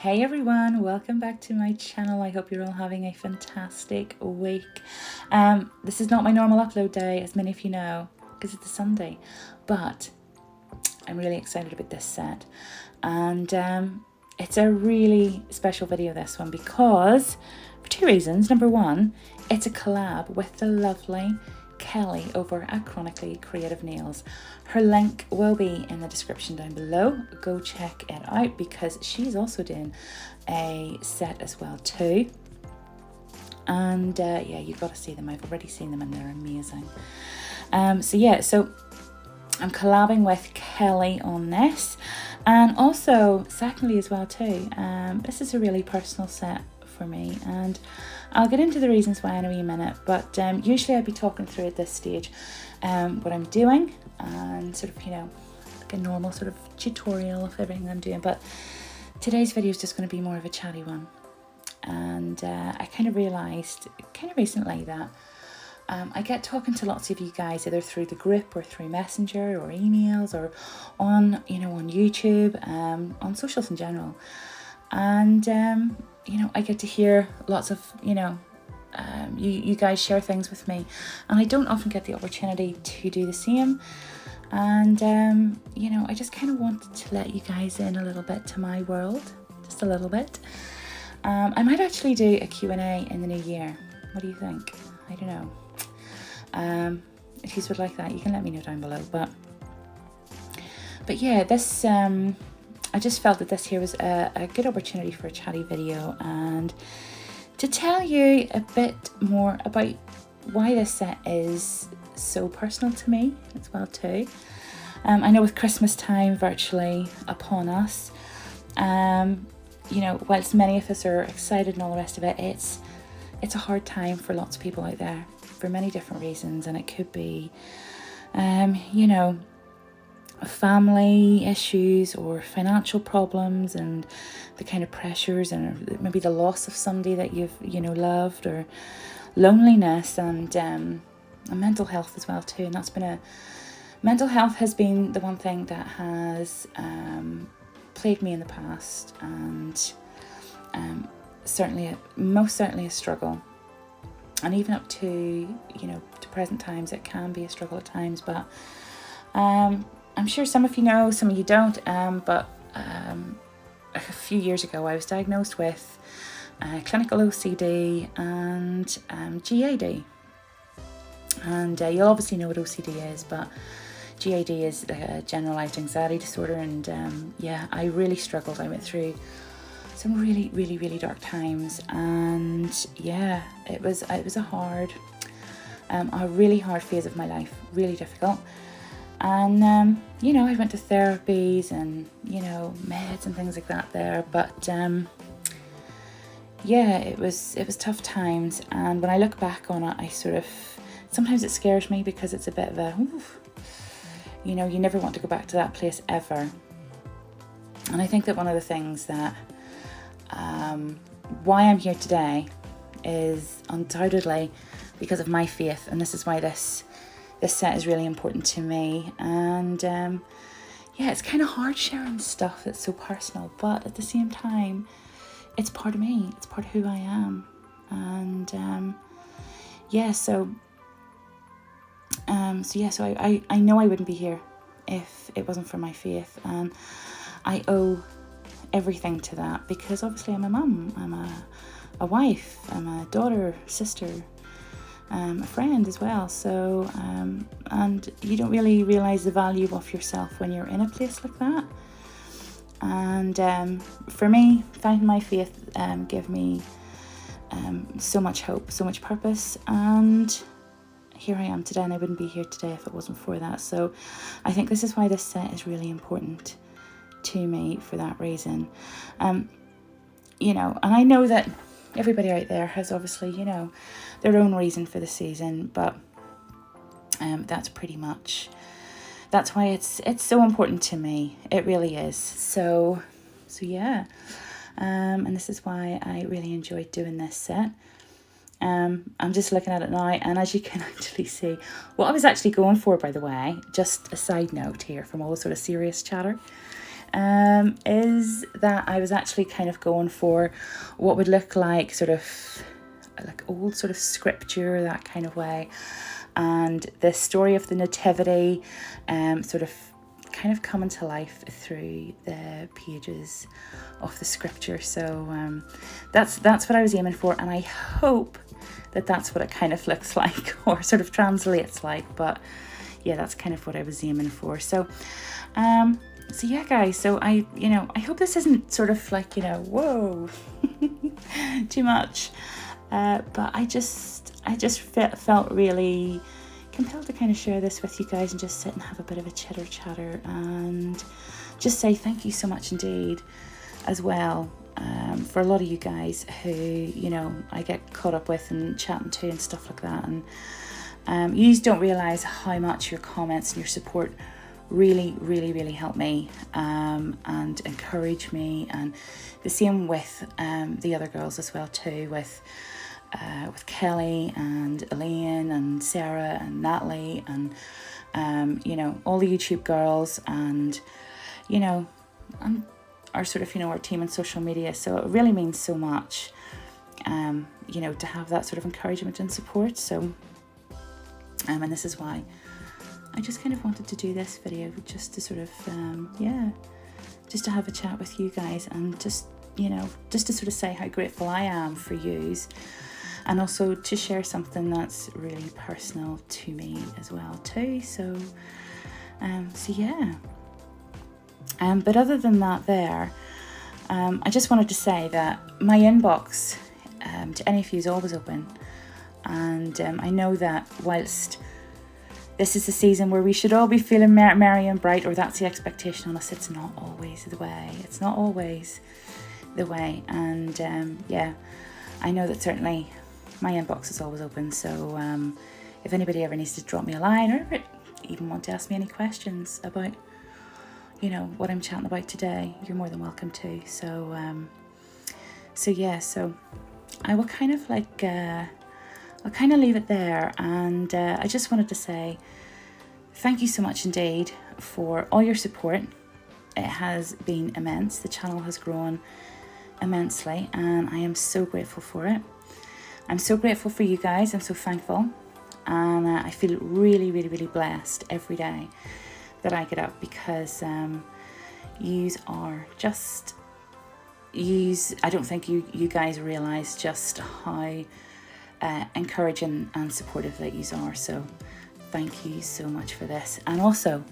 Hey everyone, welcome back to my channel. I hope you're all having a fantastic week. This is not my normal upload day, as many of you know, because it's a Sunday, but I'm really excited about this set. And it's a really special video, this one, because for two reasons. Number one, it's a collab with the lovely Kelly over at Chronically Creative Nails. Her link will be in the description down below. Go check it out because she's also doing a set as well too. And yeah, you've got to see them. I've already seen them and they're amazing. So I'm collabing with Kelly on this, and also secondly as well too, this is a really personal set for me, and I'll get into the reasons why in a wee minute, but usually I'd be talking through at this stage what I'm doing and sort of, like a normal sort of tutorial of everything I'm doing, but today's video is just going to be more of a chatty one. And I kind of realised kind of recently that I get talking to lots of you guys either through the group or through Messenger or emails or on, on YouTube, on socials in general. And, I get to hear lots of, you guys share things with me, and I don't often get the opportunity to do the same. And, I just kind of wanted to let you guys in a little bit to my world, just a little bit. I might actually do a Q&A in the new year. What do you think? I don't know. If you would like that, you can let me know down below. But yeah, this I just felt that this here was a good opportunity for a chatty video and to tell you a bit more about why this set is so personal to me as well too. I know with Christmas time virtually upon us, whilst many of us are excited and all the rest of it, it's a hard time for lots of people out there for many different reasons, and it could be family issues or financial problems and the kind of pressures, and maybe the loss of somebody that you've loved, or loneliness, and mental health as well too. And that's been mental health has been the one thing that has plagued me in the past, and most certainly a struggle. And even up to to present times, it can be a struggle at times. But I'm sure some of you know, some of you don't. But a few years ago, I was diagnosed with clinical OCD and GAD. And you'll obviously know what OCD is, but GAD is a generalized anxiety disorder. And I really struggled. I went through some really, really, really dark times, and yeah, it was a really hard phase of my life, really difficult. And I went to therapies and meds and things like that there, but it was tough times. And when I look back on it, sometimes it scares me because it's a bit of you never want to go back to that place ever. And I think that one of the things that why I'm here today is undoubtedly because of my faith, and this is why this set is really important to me. And it's kind of hard sharing stuff that's so personal, but at the same time, it's part of me, it's part of who I am. And so I know I wouldn't be here if it wasn't for my faith, and I owe everything to that, because obviously I'm a mum, I'm a wife, I'm a daughter, sister, a friend as well. So and you don't really realize the value of yourself when you're in a place like that. And for me, finding my faith gave me so much hope, so much purpose, and here I am today, and I wouldn't be here today if it wasn't for that. So I think this is why this set is really important to me for that reason. And I know that everybody out there has obviously their own reason for the season, but that's why it's so important to me. It really is. So yeah, and this is why I really enjoyed doing this set. I'm just looking at it now, and as you can actually see, what I was actually going for, by the way, just a side note here from all the sort of serious chatter, is that I was actually kind of going for what would look like sort of like old sort of scripture, that kind of way. And the story of the nativity sort of kind of coming to life through the pages of the scripture. So that's what I was aiming for, and I hope that that's what it kind of looks like or sort of translates like. But yeah, that's kind of what I was aiming for. So so yeah, guys, so I hope this isn't sort of like, whoa, too much. But I just felt really compelled to kind of share this with you guys and just sit and have a bit of a chitter chatter and just say thank you so much indeed as well for a lot of you guys who, I get caught up with and chatting to and stuff like that. And you just don't realise how much your comments and your support really, really, really help me and encourage me. And the same with the other girls as well too, with Kelly and Elaine and Sarah and Natalie and all the YouTube girls and and our sort of our team on social media. So it really means so much to have that sort of encouragement and support. So and this is why I just kind of wanted to do this video, just to sort of just to have a chat with you guys and just to sort of say how grateful I am for yous. And also to share something that's really personal to me as well too. So yeah. But other than that there, I just wanted to say that my inbox to any of you is always open. And I know that whilst this is the season where we should all be feeling merry and bright, or that's the expectation on us, it's not always the way. It's not always the way. And I know that certainly my inbox is always open, so if anybody ever needs to drop me a line or even want to ask me any questions about what I'm chatting about today, you're more than welcome to. So so I will kind of like I'll kind of leave it there, and I just wanted to say thank you so much indeed for all your support. It has been immense. The channel has grown immensely and I am so grateful for it. I'm so grateful for you guys. I'm so thankful, and I feel really, really, really blessed every day that I get up, because yous are just yous. I don't think you guys realise just how encouraging and supportive that yous are. So thank you so much for this. And also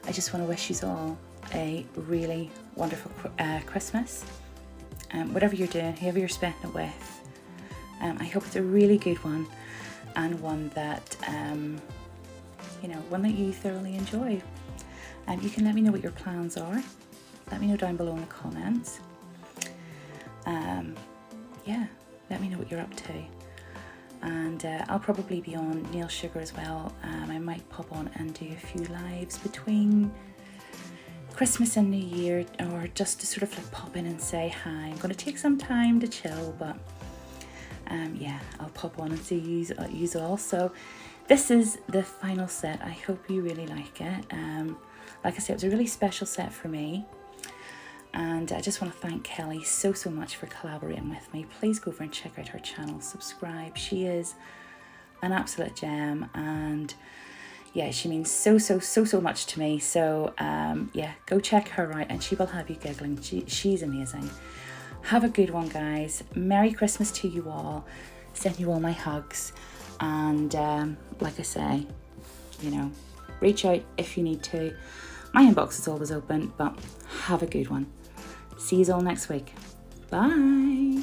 I just want to wish yous all a really wonderful Christmas. Whatever you're doing, whoever you're spending it with, I hope it's a really good one, and one that one that you thoroughly enjoy. You can let me know what your plans are. Let me know down below in the comments. Let me know what you're up to. And I'll probably be on Nail Sugar as well. I might pop on and do a few lives between Christmas and New Year, or just to sort of like pop in and say hi. I'm going to take some time to chill, but I'll pop on and see yous all. So this is the final set. I hope you really like it. Like I said, it was a really special set for me, and I just want to thank Kelly so much for collaborating with me. Please go over and check out her channel, subscribe. She is an absolute gem, and she means so much to me. So go check her out, and she will have you giggling. She's amazing. Have a good one, guys. Merry Christmas to you all. Send you all my hugs. And like I say, reach out if you need to. My inbox is always open, but have a good one. See you all next week. Bye.